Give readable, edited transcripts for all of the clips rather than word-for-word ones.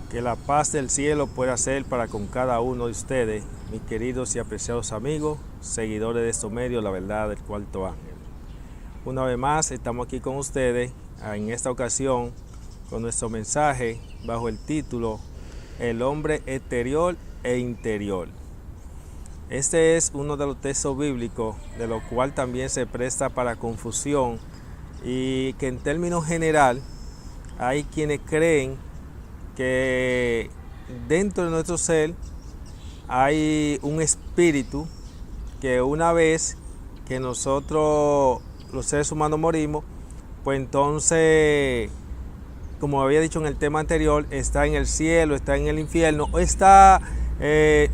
Que la paz del cielo pueda ser para con cada uno de ustedes, mis queridos y apreciados amigos, seguidores de estos medios, la verdad del cuarto ángel. Una vez más estamos aquí con ustedes, en esta ocasión, con nuestro mensaje bajo el título El hombre exterior e interior. Este es uno de los textos bíblicos, de lo cual también se presta para confusión y que en términos general hay quienes creen que dentro de nuestro ser hay un espíritu que una vez que nosotros los seres humanos morimos, pues entonces, como había dicho en el tema anterior, está en el cielo, está en el infierno o está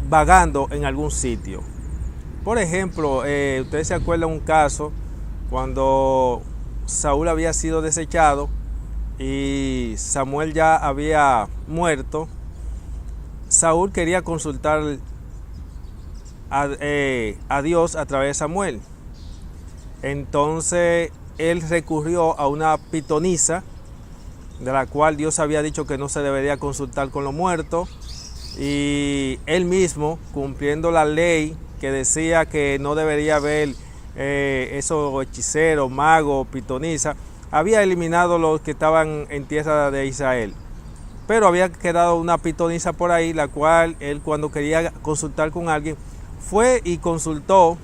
vagando en algún sitio. Por ejemplo, ustedes se acuerdan un caso cuando Saúl había sido desechado y Samuel ya había muerto. Saúl quería consultar a Dios a través de Samuel. Entonces él recurrió a una pitonisa, de la cual Dios había dicho que no se debería consultar con los muertos, y él mismo, cumpliendo la ley que decía que no debería haber esos hechiceros, magos, pitonisas, había eliminado los que estaban en tierra de Israel. Pero había quedado una pitonisa por ahí, la cual él, cuando quería consultar con alguien, fue y consultó.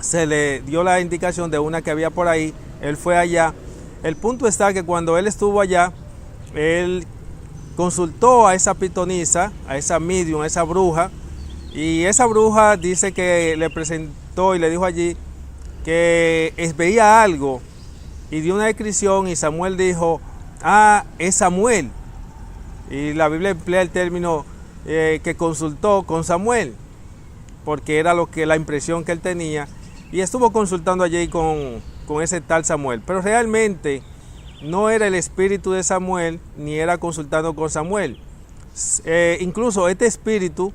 Se le dio la indicación de una que había por ahí, él fue allá. El punto está que cuando él estuvo allá, él consultó a esa pitonisa, a esa medium, a esa bruja, y esa bruja dice que le presentó y le dijo allí que veía algo y dio una descripción, y Samuel dijo: es Samuel. Y la Biblia emplea el término que consultó con Samuel, porque era la impresión que él tenía, y estuvo consultando allí con ese tal Samuel, pero realmente no era el espíritu de Samuel, ni era consultando con Samuel. Incluso este espíritu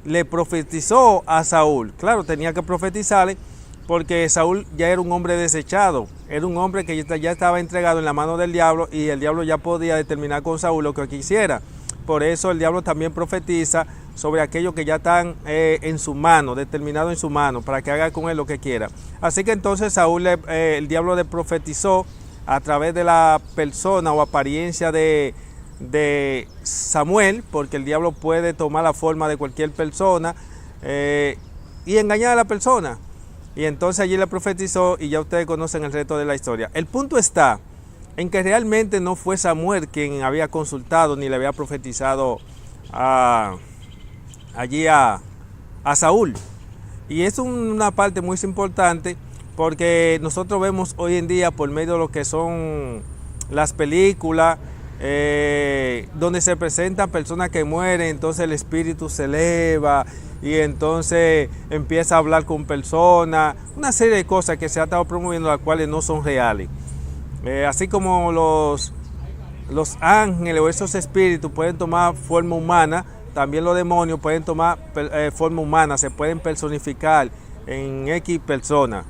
le profetizó a Saúl. Claro, tenía que profetizarle, porque Saúl ya era un hombre desechado, era un hombre que ya estaba entregado en la mano del diablo, y el diablo ya podía determinar con Saúl lo que quisiera. Por eso el diablo también profetiza sobre aquellos que ya están en su mano, determinado en su mano, para que haga con él lo que quiera. Así que entonces Saúl, el diablo le profetizó a través de la persona o apariencia de Samuel, porque el diablo puede tomar la forma de cualquier persona y engañar a la persona. Y entonces allí le profetizó, y ya ustedes conocen el resto de la historia. El punto está en que realmente no fue Samuel quien había consultado ni le había profetizado allí a Saúl. Y es una parte muy importante, porque nosotros vemos hoy en día, por medio de lo que son las películas, donde se presentan personas que mueren, entonces el espíritu se eleva y entonces empieza a hablar con personas, una serie de cosas que se ha estado promoviendo, las cuales no son reales. Así como los ángeles o esos espíritus pueden tomar forma humana, también los demonios pueden tomar forma humana, se pueden personificar en X personas.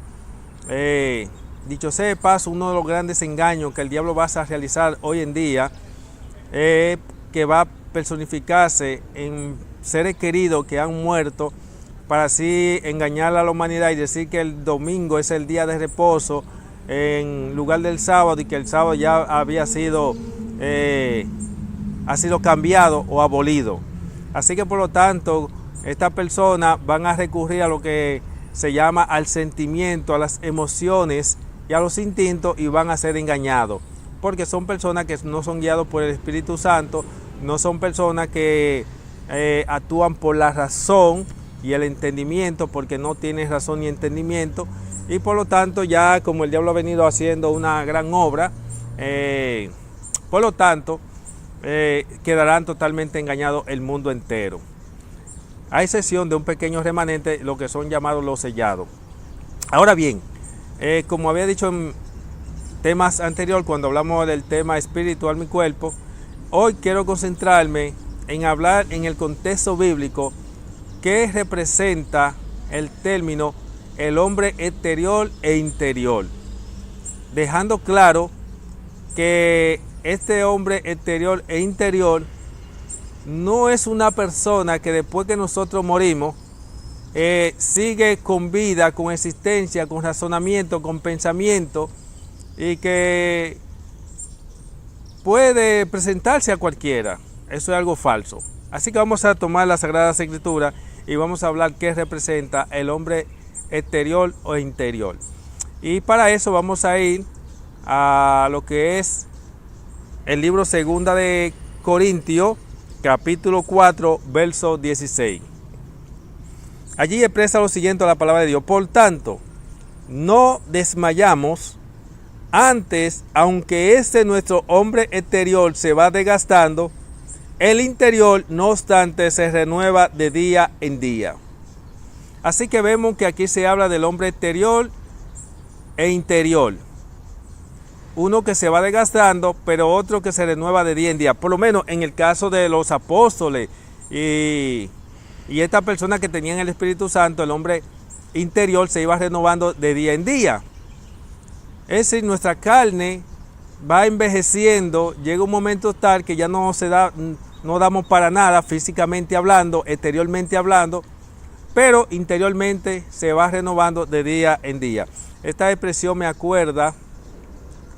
Dicho sea de paso, uno de los grandes engaños que el diablo va a realizar hoy en día es que va a personificarse en seres queridos que han muerto, para así engañar a la humanidad y decir que el domingo es el día de reposo en lugar del sábado, y que el sábado ya ha sido cambiado o abolido. Así que por lo tanto, estas personas van a recurrir a lo que se llama al sentimiento, a las emociones y a los instintos, y van a ser engañados, porque son personas que no son guiados por el Espíritu Santo, no son personas que actúan por la razón y el entendimiento, porque no tienen razón ni entendimiento, y por lo tanto, ya como el diablo ha venido haciendo una gran obra, por lo tanto quedarán totalmente engañados el mundo entero, a excepción de un pequeño remanente, lo que son llamados los sellados. Ahora bien, como había dicho en temas anteriores, cuando hablamos del tema espiritual, mi cuerpo, hoy quiero concentrarme en hablar en el contexto bíblico qué representa el término el hombre exterior e interior, dejando claro que este hombre exterior e interior no es una persona que después que nosotros morimos, sigue con vida, con existencia, con razonamiento, con pensamiento, y que puede presentarse a cualquiera. Eso es algo falso. Así que vamos a tomar las Sagradas Escrituras y vamos a hablar qué representa el hombre exterior o interior. Y para eso vamos a ir a lo que es el libro Segunda de Corintios, capítulo 4, verso 16. Allí expresa lo siguiente la palabra de Dios: por tanto, no desmayamos, antes, aunque nuestro hombre exterior se va desgastando, el interior, no obstante, se renueva de día en día. Así que vemos que aquí se habla del hombre exterior e interior. Uno que se va desgastando, pero otro que se renueva de día en día. Por lo menos en el caso de los apóstoles y esta persona que tenían el Espíritu Santo, el hombre interior se iba renovando de día en día. Es decir, nuestra carne va envejeciendo, llega un momento tal que ya no damos para nada físicamente hablando, exteriormente hablando, pero interiormente se va renovando de día en día. Esta expresión me acuerda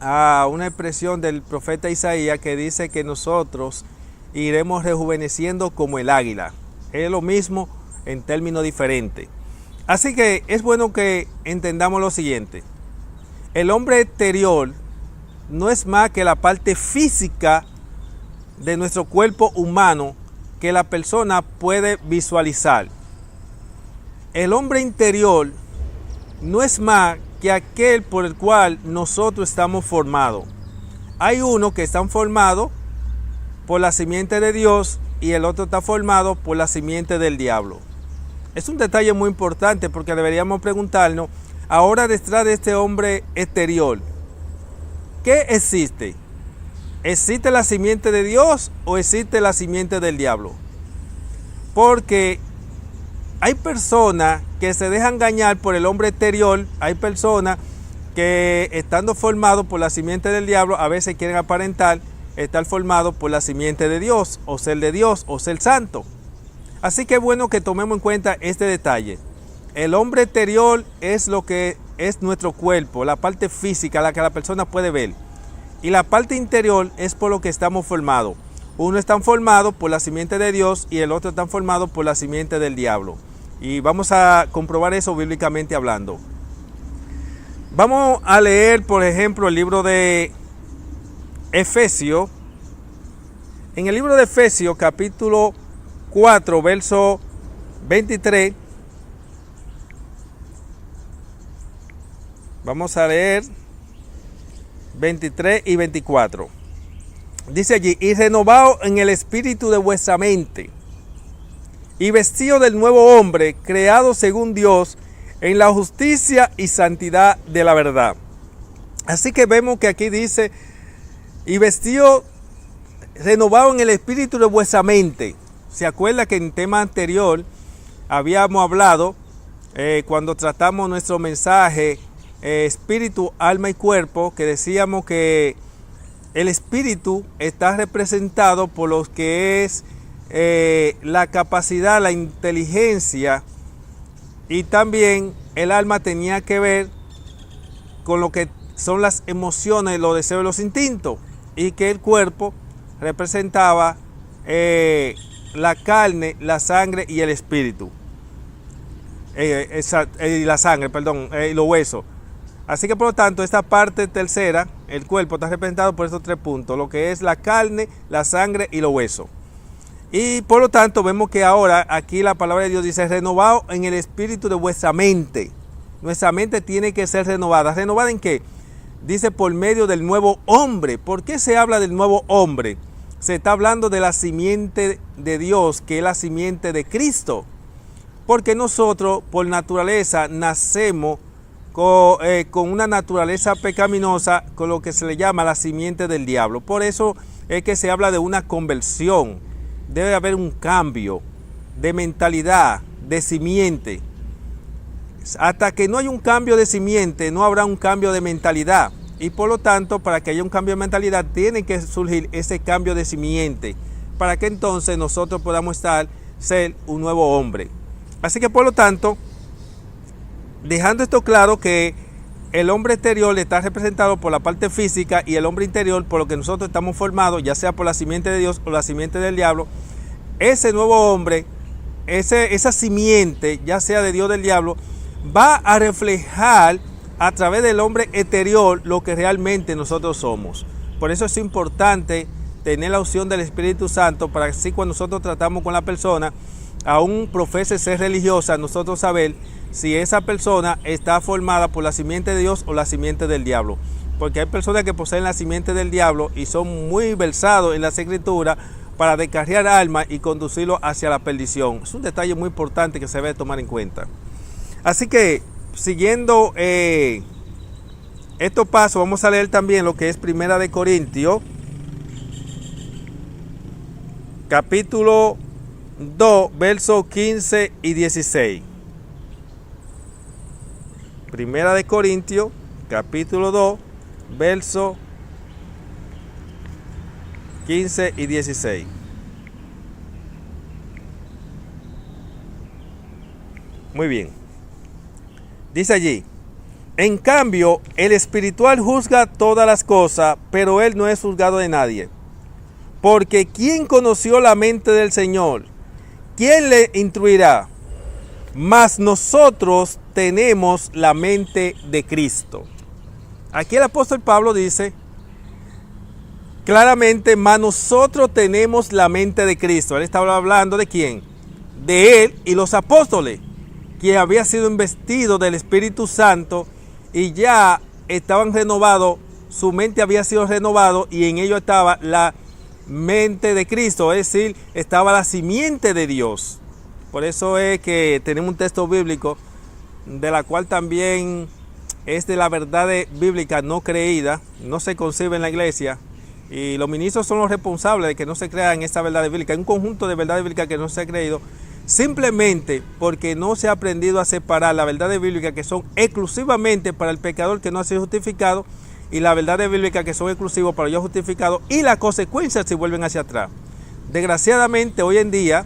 a una expresión del profeta Isaías que dice que nosotros iremos rejuveneciendo como el águila. Es lo mismo en términos diferentes. Así que es bueno que entendamos lo siguiente: el hombre exterior no es más que la parte física de nuestro cuerpo humano que la persona puede visualizar. El hombre interior no es más que aquel por el cual nosotros estamos formados. Hay uno que está formado por la simiente de Dios y el otro está formado por la simiente del diablo. Es un detalle muy importante porque deberíamos preguntarnos, ahora detrás de este hombre exterior, ¿qué existe? ¿Existe la simiente de Dios o existe la simiente del diablo? Porque hay personas que se dejan engañar por el hombre exterior, hay personas que estando formados por la simiente del diablo, a veces quieren aparentar estar formados por la simiente de Dios, o ser de Dios, o ser santo. Así que es bueno que tomemos en cuenta este detalle. El hombre exterior es lo que es nuestro cuerpo, la parte física, la que la persona puede ver. Y la parte interior es por lo que estamos formados. Uno está formado por la simiente de Dios y el otro está formado por la simiente del diablo. Y vamos a comprobar eso bíblicamente hablando. Vamos a leer, por ejemplo, el libro de Efesios. En el libro de Efesios, capítulo 4, verso 23. Vamos a leer 23 y 24. Dice allí: y renovado en el espíritu de vuestra mente, y vestido del nuevo hombre, creado según Dios, en la justicia y santidad de la verdad. Así que vemos que aquí dice: y vestido, renovado en el espíritu de vuestra mente. ¿Se acuerda que en el tema anterior habíamos hablado, cuando tratamos nuestro mensaje, espíritu, alma y cuerpo, que decíamos que el espíritu está representado por lo que es la capacidad, la inteligencia, y también el alma tenía que ver con lo que son las emociones, los deseos y los instintos, y que el cuerpo representaba la carne, la sangre y el espíritu, la sangre, perdón, y los huesos. Así que por lo tanto esta parte tercera, el cuerpo, está representado por estos tres puntos, lo que es la carne, la sangre y los huesos. Y por lo tanto vemos que ahora aquí la palabra de Dios dice: renovado en el espíritu de vuestra mente. Nuestra mente tiene que ser renovada. ¿Renovada en qué? Dice: por medio del nuevo hombre. ¿Por qué se habla del nuevo hombre? Se está hablando de la simiente de Dios, que es la simiente de Cristo. Porque nosotros por naturaleza nacemos con una naturaleza pecaminosa, con lo que se le llama la simiente del diablo. Por eso es que se habla de una conversión. Debe haber un cambio de mentalidad, de simiente. Hasta que no hay un cambio de simiente, no habrá un cambio de mentalidad. Y por lo tanto, para que haya un cambio de mentalidad, tiene que surgir ese cambio de simiente, para que entonces nosotros podamos ser un nuevo hombre. Así que por lo tanto, dejando esto claro que el hombre exterior está representado por la parte física y el hombre interior por lo que nosotros estamos formados, ya sea por la simiente de Dios o la simiente del diablo, ese nuevo hombre, esa simiente, ya sea de Dios o del diablo, va a reflejar a través del hombre exterior lo que realmente nosotros somos. Por eso es importante tener la opción del Espíritu Santo para que así cuando nosotros tratamos con la persona, aún profese ser religiosa, nosotros saber si esa persona está formada por la simiente de Dios o la simiente del diablo. Porque hay personas que poseen la simiente del diablo y son muy versados en las escrituras para descarriar almas y conducirlo hacia la perdición. Es un detalle muy importante que se debe tomar en cuenta. Así que, siguiendo estos pasos, vamos a leer también lo que es Primera de Corintios, capítulo 2, versos 15 y 16. Primera de Corintios, capítulo 2, versos 15 y 16. Muy bien. Dice allí: en cambio, el espiritual juzga todas las cosas, pero él no es juzgado de nadie. Porque ¿quién conoció la mente del Señor? ¿Quién le instruirá? Mas nosotros tenemos la mente de Cristo. Aquí el apóstol Pablo dice claramente, mas nosotros tenemos la mente de Cristo. Él estaba hablando de quién, de él y los apóstoles, que había sido investido del Espíritu Santo y ya estaban renovados, su mente había sido renovado y en ello estaba la mente de Cristo, es decir, estaba la simiente de Dios. Por eso es que tenemos un texto bíblico de la cual también es de la verdad bíblica no creída, no se concibe en la iglesia y los ministros son los responsables de que no se crea en esta verdad bíblica. Hay un conjunto de verdades bíblicas que no se ha creído simplemente porque no se ha aprendido a separar la verdad bíblica que son exclusivamente para el pecador que no ha sido justificado y la verdad bíblica que son exclusivos para ellos justificados y las consecuencias si vuelven hacia atrás. Desgraciadamente hoy en día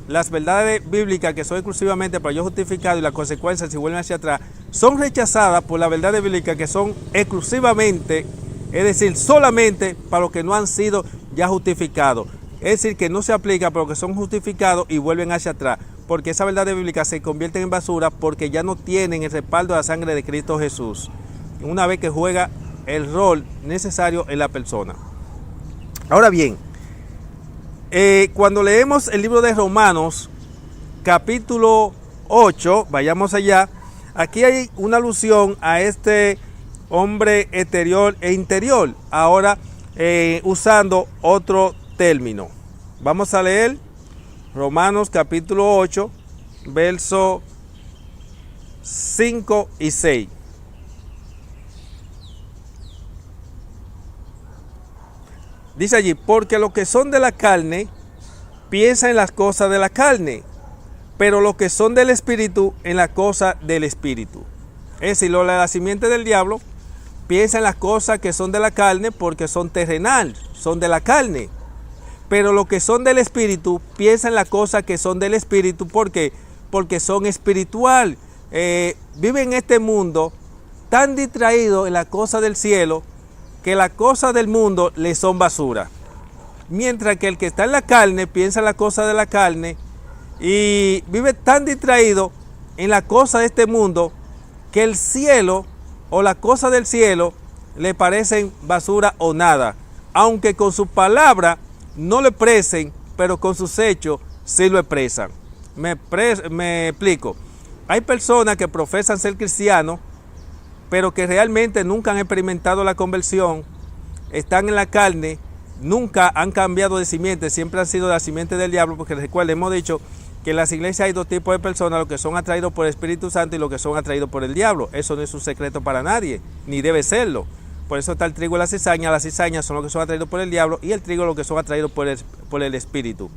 las verdades bíblicas que son exclusivamente para ellos justificados y las consecuencias si vuelven hacia atrás son rechazadas por la verdad bíblica que son exclusivamente, es decir, solamente para los que no han sido ya justificados. Es decir, que no se aplica para los que son justificados y vuelven hacia atrás, porque esa verdad bíblica se convierte en basura porque ya no tienen el respaldo de la sangre de Cristo Jesús, una vez que juega el rol necesario en la persona. Ahora bien, cuando leemos el libro de Romanos, capítulo 8, vayamos allá, aquí hay una alusión a este hombre exterior e interior, ahora usando otro término. Vamos a leer Romanos capítulo 8, versos 5 y 6. Dice allí, porque los que son de la carne piensan en las cosas de la carne, pero los que son del Espíritu en las cosas del Espíritu. Es decir, los de la simiente del diablo piensan en las cosas que son de la carne porque son terrenal, son de la carne. Pero los que son del Espíritu piensan en las cosas que son del Espíritu. ¿Por qué? Porque son espiritual. Viven en este mundo tan distraídos en las cosas del cielo que las cosas del mundo le son basura. Mientras que el que está en la carne piensa en las cosas de la carne y vive tan distraído en las cosas de este mundo que el cielo o las cosas del cielo le parecen basura o nada. Aunque con sus palabras no lo expresen, pero con sus hechos sí lo expresan. Me explico. Hay personas que profesan ser cristianos, pero que realmente nunca han experimentado la conversión, están en la carne, nunca han cambiado de simiente, siempre han sido de la simiente del diablo, porque recuerden, hemos dicho que en las iglesias hay dos tipos de personas, los que son atraídos por el Espíritu Santo y los que son atraídos por el diablo. Eso no es un secreto para nadie, ni debe serlo. Por eso está el trigo y las cizañas son los que son atraídos por el diablo y el trigo los que son atraídos por el Espíritu.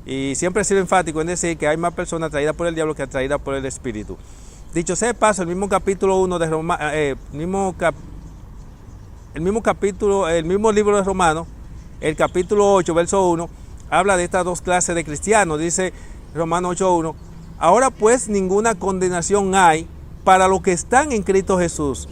Y siempre he sido enfático en decir que hay más personas atraídas por el diablo que atraídas por el Espíritu. Dicho sea de paso, el mismo capítulo 1 de Romanos, el mismo libro de Romanos, el capítulo 8, verso 1, habla de estas dos clases de cristianos. Dice Romanos 8:1, ahora pues ninguna condenación hay para los que están en Cristo Jesús,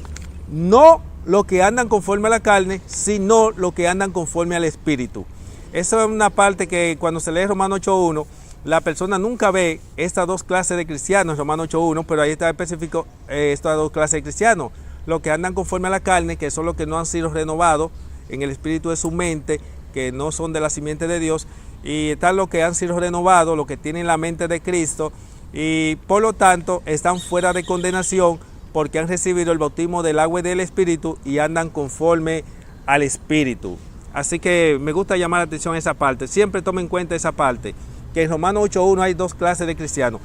no los que andan conforme a la carne, sino los que andan conforme al Espíritu. Esa es una parte que cuando se lee Romanos 8:1, la persona nunca ve estas dos clases de cristianos, Romanos 8:1, pero ahí está específico estas dos clases de cristianos. Los que andan conforme a la carne, que son los que no han sido renovados en el espíritu de su mente, que no son de la simiente de Dios, y están los que han sido renovados, los que tienen la mente de Cristo, y por lo tanto están fuera de condenación porque han recibido el bautismo del agua y del Espíritu y andan conforme al Espíritu. Así que me gusta llamar la atención a esa parte. Siempre tomen en cuenta esa parte, que en Romanos 8:1 hay dos clases de cristianos.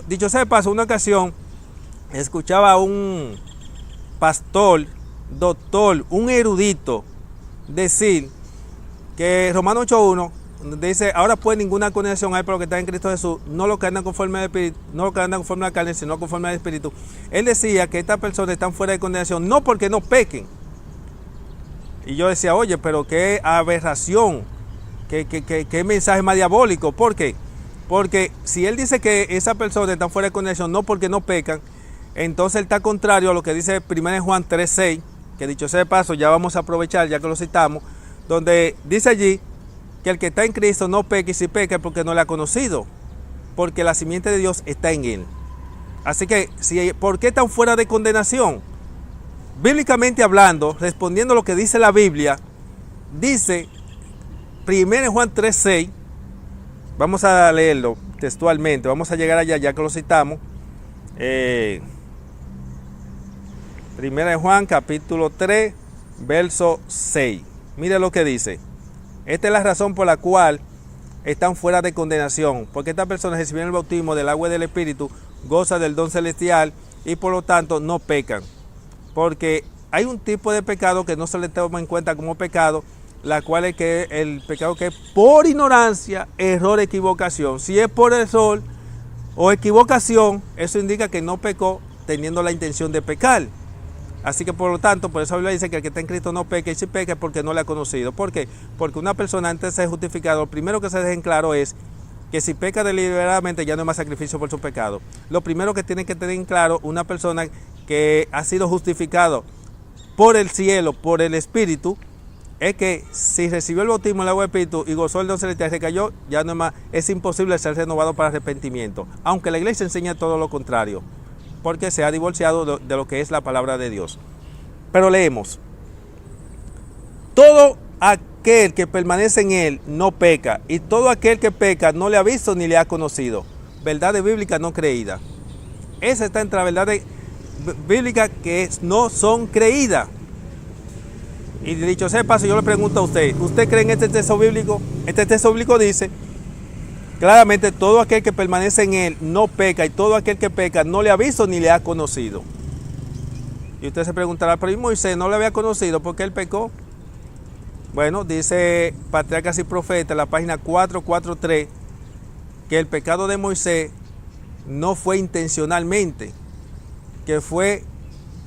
Dicho sea de paso, una ocasión escuchaba a un pastor, doctor, un erudito decir que Romanos 8:1 dice, ahora pues ninguna condenación hay para los que están en Cristo Jesús, no los que andan conforme al Espíritu, no los que andan conforme a la carne, sino conforme al Espíritu. Él decía que estas personas están fuera de condenación, no porque no pequen. Y yo decía, oye, pero qué aberración, qué mensaje más diabólico. ¿Por qué? Porque si él dice que esas personas están fuera de condenación, no porque no pecan, entonces él está contrario a lo que dice 1 Juan 3:6, que dicho sea de paso, ya vamos a aprovechar, ya que lo citamos, donde dice allí que el que está en Cristo no peque, y si peca es porque no le ha conocido, porque la simiente de Dios está en él. Así que, ¿por qué están fuera de condenación? Bíblicamente hablando, respondiendo a lo que dice la Biblia, dice 1 Juan 3:6, vamos a leerlo textualmente, vamos a llegar allá ya que lo citamos. 1 Juan capítulo 3, verso 6. Mire lo que dice. Esta es la razón por la cual están fuera de condenación, porque estas personas recibieron el bautismo del agua y del Espíritu, gozan del don celestial y por lo tanto no pecan. Porque hay un tipo de pecado que no se le toma en cuenta como pecado, la cual es que el pecado que es por ignorancia, error, equivocación. Si es por error o equivocación, eso indica que no pecó teniendo la intención de pecar. Así que por lo tanto, por eso la Biblia dice que el que está en Cristo no peca, y si peca es porque no le ha conocido. ¿Por qué? Porque una persona antes de ser justificado, lo primero que se deja en claro es que si peca deliberadamente ya no hay más sacrificio por su pecado. Lo primero que tiene que tener en claro una persona que ha sido justificado por el cielo, por el Espíritu, es que si recibió el bautismo del agua del Espíritu y gozó el don celestial y se cayó, ya no es más, es imposible ser renovado para arrepentimiento. Aunque la iglesia enseña todo lo contrario, porque se ha divorciado de lo que es la palabra de Dios. Pero leemos. Todo aquel que permanece en él no peca, y todo aquel que peca no le ha visto ni le ha conocido. Verdades bíblicas no creídas. Esa está entre las verdades bíblicas que no son creídas. Y dicho sea de paso, yo le pregunto a usted, ¿usted cree en este texto bíblico? Este texto bíblico dice claramente, todo aquel que permanece en él no peca, y todo aquel que peca no le ha visto ni le ha conocido. Y usted se preguntará, pero ¿y Moisés no le había conocido? ¿Por qué él pecó? Bueno, dice Patriarcas y Profetas, en la página 443, que el pecado de Moisés no fue intencionalmente, que fue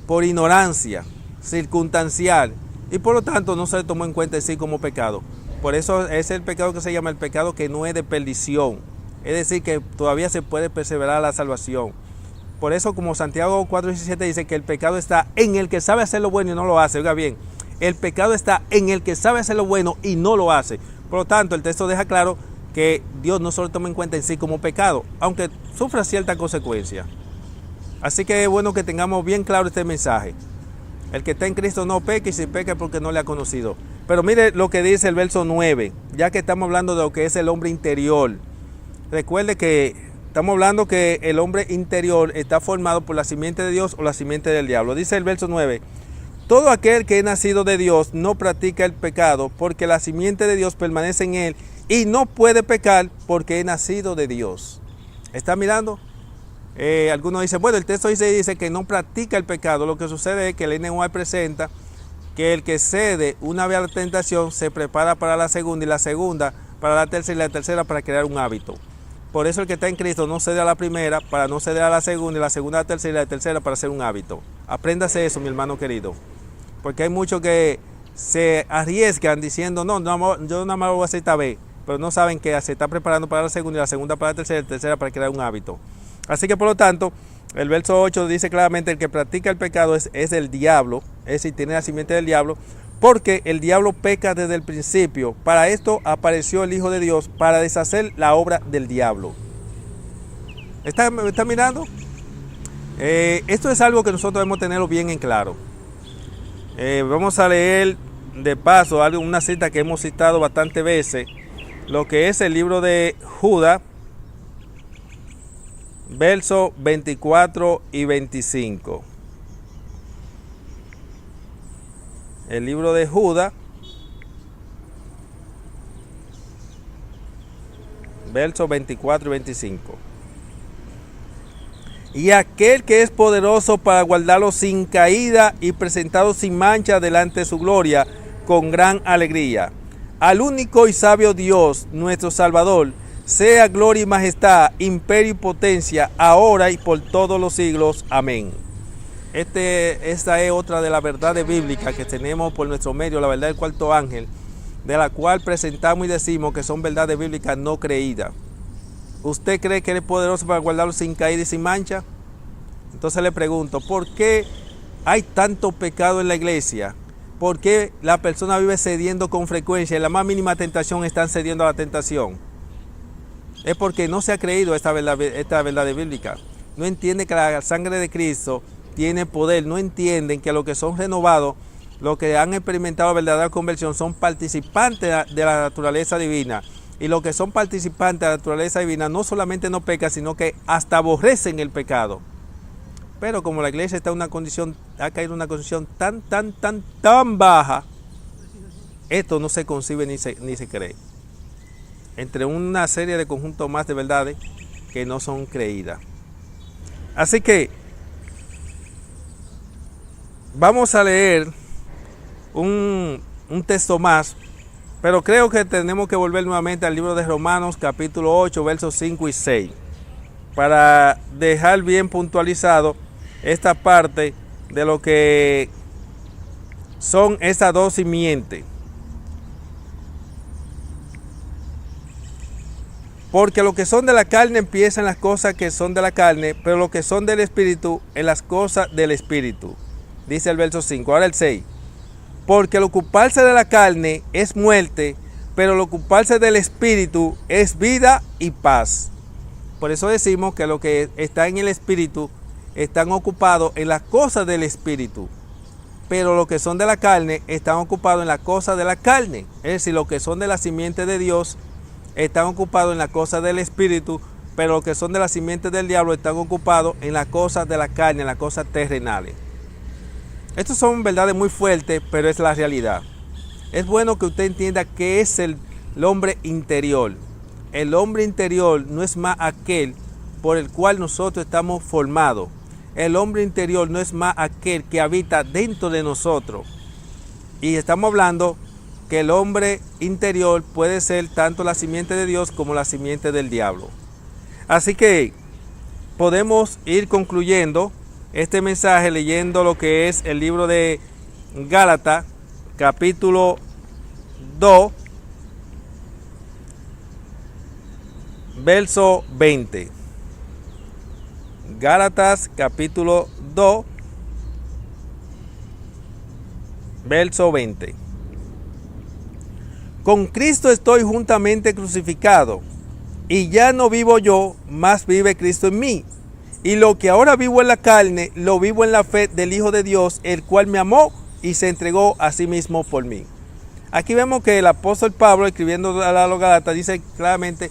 por ignorancia, circunstancial, y por lo tanto no se le tomó en cuenta en sí como pecado. Por eso es el pecado que se llama el pecado que no es de perdición. Es decir, que todavía se puede perseverar la salvación. Por eso, como Santiago 4:17 dice que el pecado está en el que sabe hacer lo bueno y no lo hace. Oiga bien, el pecado está en el que sabe hacer lo bueno y no lo hace. Por lo tanto, el texto deja claro que Dios no solo toma en cuenta en sí como pecado, aunque sufra cierta consecuencia. Así que es bueno que tengamos bien claro este mensaje. El que está en Cristo no peca, y si peca es porque no le ha conocido. Pero mire lo que dice el verso 9, ya que estamos hablando de lo que es el hombre interior. Recuerde que estamos hablando que el hombre interior está formado por la simiente de Dios o la simiente del diablo. Dice el verso 9, todo aquel que es nacido de Dios no practica el pecado, porque la simiente de Dios permanece en él, y no puede pecar porque es nacido de Dios. ¿Está mirando? Algunos dicen, bueno, el texto dice que no practica el pecado. Lo que sucede es que el NUA presenta que el que cede una vez a la tentación se prepara para la segunda, y la segunda para la tercera, y la tercera para crear un hábito. Por eso el que está en Cristo no cede a la primera para no ceder a la segunda, y la segunda a la tercera, y la tercera para hacer un hábito. Apréndase eso, mi hermano querido, porque hay muchos que se arriesgan diciendo, no, yo nada más lo voy a hacer esta vez, pero no saben que se está preparando para la segunda y la segunda para la tercera para crear un hábito. Así que por lo tanto, el verso 8 dice claramente: el que practica el pecado es el diablo, es decir, tiene la simiente del diablo, porque el diablo peca desde el principio. Para esto apareció el Hijo de Dios, para deshacer la obra del diablo. ¿Está mirando? Esto es algo que nosotros debemos tenerlo bien en claro. Vamos a leer de paso una cita que hemos citado bastantes veces, lo que es el libro de Judas, versos 24 y 25. El libro de Judas, versos 24 y 25. Y aquel que es poderoso para guardarlo sin caída y presentado sin mancha delante de su gloria con gran alegría. Al único y sabio Dios, nuestro Salvador, sea gloria y majestad, imperio y potencia, ahora y por todos los siglos. Amén. Esta es otra de las verdades bíblicas que tenemos por nuestro medio, la verdad del cuarto ángel, de la cual presentamos y decimos que son verdades bíblicas no creídas. ¿Usted cree que Él es poderoso para guardarlo sin caída y sin mancha? Entonces le pregunto, ¿por qué hay tanto pecado en la iglesia? ¿Por qué la persona vive cediendo con frecuencia? En la más mínima tentación están cediendo a la tentación. Es porque no se ha creído esta verdad bíblica. No entiende que la sangre de Cristo tiene poder. No entienden que los que son renovados, los que han experimentado la verdadera conversión, son participantes de la naturaleza divina. Y los que son participantes de la naturaleza divina no solamente no pecan, sino que hasta aborrecen el pecado. Pero como la iglesia está en una condición, ha caído en una condición tan baja, esto no se concibe ni se cree. Entre una serie de conjuntos más de verdades que no son creídas. Así que vamos a leer un texto más, pero creo que tenemos que volver nuevamente al libro de Romanos capítulo 8, versos 5 y 6, para dejar bien puntualizado esta parte de lo que son esas dos simientes. Porque lo que son de la carne empiezan las cosas que son de la carne, pero lo que son del espíritu en las cosas del espíritu. Dice el verso 5, ahora el 6. Porque el ocuparse de la carne es muerte, pero el ocuparse del espíritu es vida y paz. Por eso decimos que lo que está en el espíritu están ocupados en las cosas del espíritu, pero los que son de la carne están ocupados en las cosas de la carne. Es decir, los que son de la simiente de Dios están ocupados en las cosas del espíritu, pero los que son de la simiente del diablo están ocupados en las cosas de la carne, en las cosas terrenales. Estas son verdades muy fuertes, pero es la realidad. Es bueno que usted entienda qué es el hombre interior. El hombre interior no es más aquel por el cual nosotros estamos formados. El hombre interior no es más aquel que habita dentro de nosotros. Y estamos hablando que el hombre interior puede ser tanto la simiente de Dios como la simiente del diablo. Así que podemos ir concluyendo este mensaje leyendo lo que es el libro de Gálatas, capítulo 2, verso 20. Gálatas, capítulo 2, verso 20. Con Cristo estoy juntamente crucificado, y ya no vivo yo, mas vive Cristo en mí. Y lo que ahora vivo en la carne, lo vivo en la fe del Hijo de Dios, el cual me amó y se entregó a sí mismo por mí. Aquí vemos que el apóstol Pablo, escribiendo a los Gálatas, dice claramente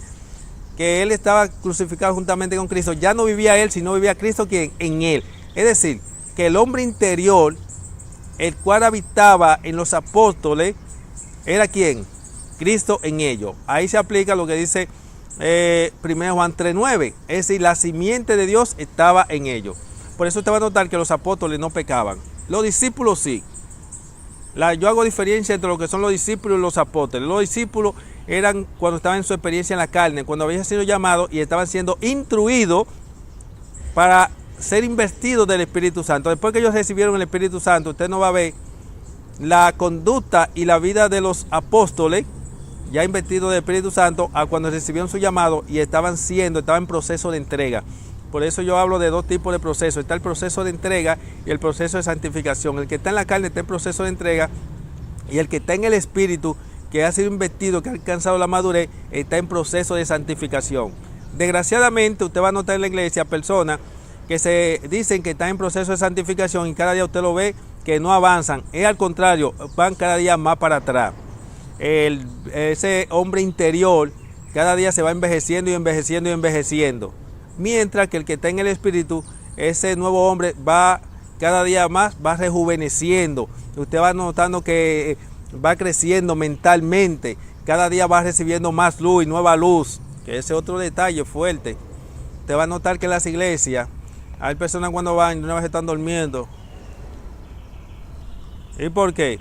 que él estaba crucificado juntamente con Cristo. Ya no vivía él, sino vivía Cristo quien en él. Es decir, que el hombre interior, el cual habitaba en los apóstoles, era ¿quién? Cristo en ellos. Ahí se aplica lo que dice 1 Juan 3:9, es decir, la simiente de Dios estaba en ellos. Por eso usted va a notar que los apóstoles no pecaban. Los discípulos sí. Yo hago diferencia entre lo que son los discípulos y los apóstoles. Los discípulos eran cuando estaban en su experiencia en la carne, cuando habían sido llamados y estaban siendo instruidos para ser investidos del Espíritu Santo. Después que ellos recibieron el Espíritu Santo, usted no va a ver la conducta y la vida de los apóstoles ya investidos del Espíritu Santo, a cuando recibieron su llamado y estaban en proceso de entrega. Por eso yo hablo de dos tipos de procesos. Está el proceso de entrega y el proceso de santificación. El que está en la carne está en proceso de entrega, y el que está en el Espíritu, que ha sido investido, que ha alcanzado la madurez, está en proceso de santificación. Desgraciadamente, usted va a notar en la iglesia personas que se dicen que están en proceso de santificación y cada día usted lo ve que no avanzan. Es al contrario, van cada día más para atrás. Ese hombre interior cada día se va envejeciendo y envejeciendo y envejeciendo. Mientras que el que está en el Espíritu, ese nuevo hombre va cada día más, va rejuveneciendo. Usted va notando que va creciendo mentalmente, cada día va recibiendo más luz y nueva luz, que ese es otro detalle fuerte. Usted va a notar que en las iglesias hay personas cuando van y una vez están durmiendo. ¿Y por qué?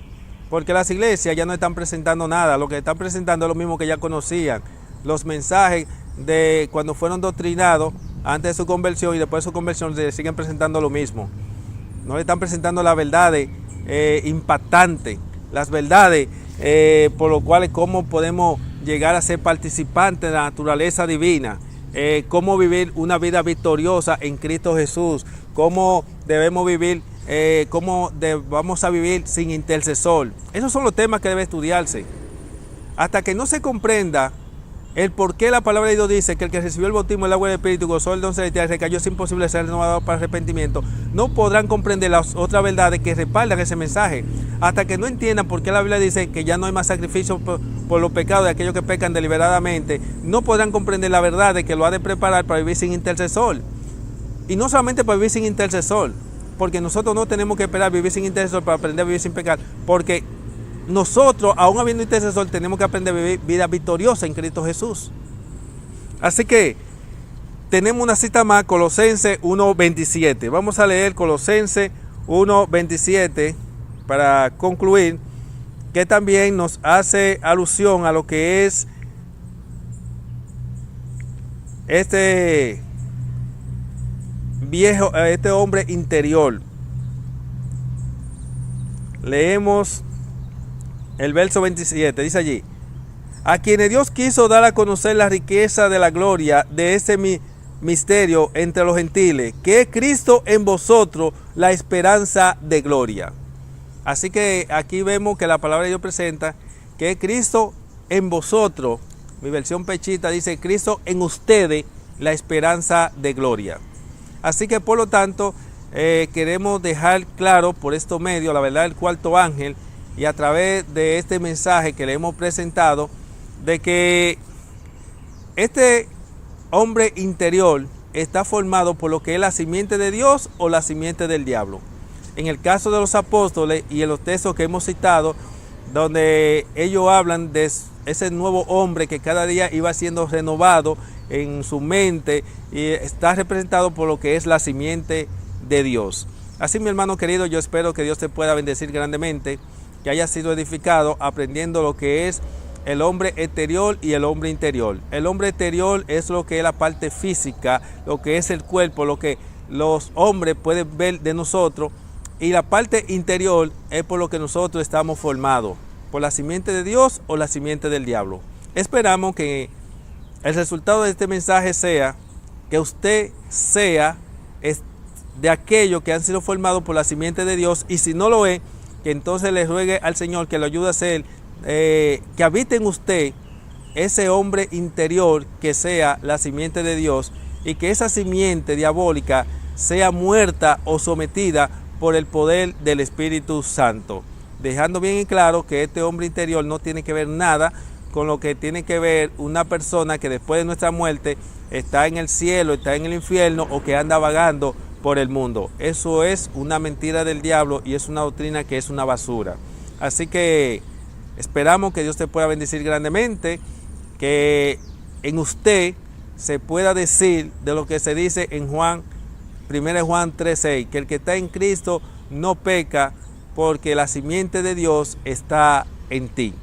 Porque las iglesias ya no están presentando nada, lo que están presentando es lo mismo que ya conocían, los mensajes de cuando fueron doctrinados antes de su conversión, y después de su conversión le siguen presentando lo mismo. No le están presentando las verdades impactantes, las verdades por lo cuales cómo podemos llegar a ser participantes de la naturaleza divina, cómo vivir una vida victoriosa en Cristo Jesús, cómo debemos vivir, vamos a vivir sin intercesor. Esos son los temas que debe estudiarse. Hasta que no se comprenda el por qué la palabra de Dios dice que el que recibió el bautismo del agua del Espíritu, gozó el don celestial, recayó, es imposible ser renovado para arrepentimiento, no podrán comprender las otras verdades que respaldan ese mensaje. Hasta que no entiendan por qué la Biblia dice que ya no hay más sacrificio por los pecados de aquellos que pecan deliberadamente, no podrán comprender la verdad de que lo ha de preparar para vivir sin intercesor. Y no solamente para vivir sin intercesor, porque nosotros no tenemos que esperar vivir sin intercesor para aprender a vivir sin pecar, porque nosotros, aún habiendo intercesor, tenemos que aprender a vivir vida victoriosa en Cristo Jesús. Así que tenemos una cita más, Colosenses 1:27. Vamos a leer Colosenses 1:27 para concluir, que también nos hace alusión a lo que es este hombre interior. Leemos el verso 27, dice allí: a quienes Dios quiso dar a conocer la riqueza de la gloria de ese misterio entre los gentiles, que es Cristo en vosotros, la esperanza de gloria. Así que aquí vemos que la palabra de Dios presenta que es Cristo en vosotros. Mi versión pechita dice Cristo en ustedes, la esperanza de gloria. Así que por lo tanto queremos dejar claro por estos medios la verdad del cuarto ángel, y a través de este mensaje que le hemos presentado, de que este hombre interior está formado por lo que es la simiente de Dios o la simiente del diablo. En el caso de los apóstoles y en los textos que hemos citado, donde ellos hablan de ese nuevo hombre que cada día iba siendo renovado en su mente, y está representado por lo que es la simiente de Dios. Así, mi hermano querido, yo espero que Dios te pueda bendecir grandemente, que haya sido edificado aprendiendo lo que es el hombre exterior y el hombre interior. El hombre exterior es lo que es la parte física, lo que es el cuerpo, lo que los hombres pueden ver de nosotros, y la parte interior es por lo que nosotros estamos formados, por la simiente de Dios o la simiente del diablo. Esperamos que el resultado de este mensaje sea que usted sea de aquellos que han sido formados por la simiente de Dios, y si no lo es, que entonces le ruegue al Señor que lo ayude a ser, que habite en usted ese hombre interior que sea la simiente de Dios, y que esa simiente diabólica sea muerta o sometida por el poder del Espíritu Santo, dejando bien en claro que este hombre interior no tiene que ver nada con lo que tiene que ver una persona que después de nuestra muerte está en el cielo, está en el infierno, o que anda vagando por el mundo. Eso es una mentira del diablo y es una doctrina que es una basura. Así que esperamos que Dios te pueda bendecir grandemente, que en usted se pueda decir de lo que se dice en 1 Juan 3:6, que el que está en Cristo no peca, porque la simiente de Dios está en ti.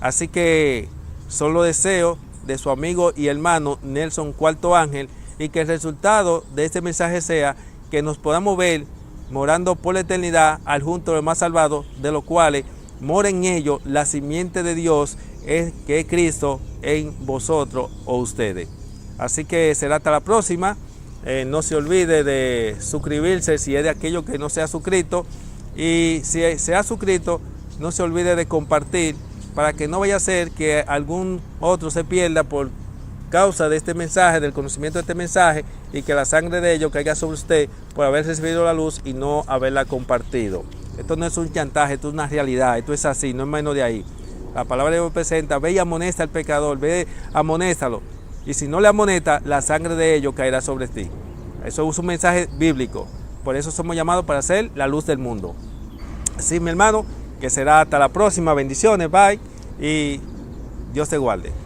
Así que solo deseo de su amigo y hermano Nelson Cuarto Ángel, y que el resultado de este mensaje sea que nos podamos ver morando por la eternidad al junto de los más salvados, de los cuales mora en ellos la simiente de Dios, es que es Cristo en vosotros o ustedes. Así que será hasta la próxima. No se olvide de suscribirse si es de aquellos que no se ha suscrito. Y si se ha suscrito, no se olvide de compartir para que no vaya a ser que algún otro se pierda por causa de este mensaje, del conocimiento de este mensaje, y que la sangre de ellos caiga sobre usted por haber recibido la luz y no haberla compartido. Esto no es un chantaje, esto es una realidad, esto es así, no es menos de ahí. La palabra de Dios presenta: ve y amonesta al pecador, ve, amonéstalo. Y si no le amonesta, la sangre de ellos caerá sobre ti. Eso es un mensaje bíblico. Por eso somos llamados para ser la luz del mundo. Así, mi hermano, que será hasta la próxima. Bendiciones, bye. Y Dios te guarde.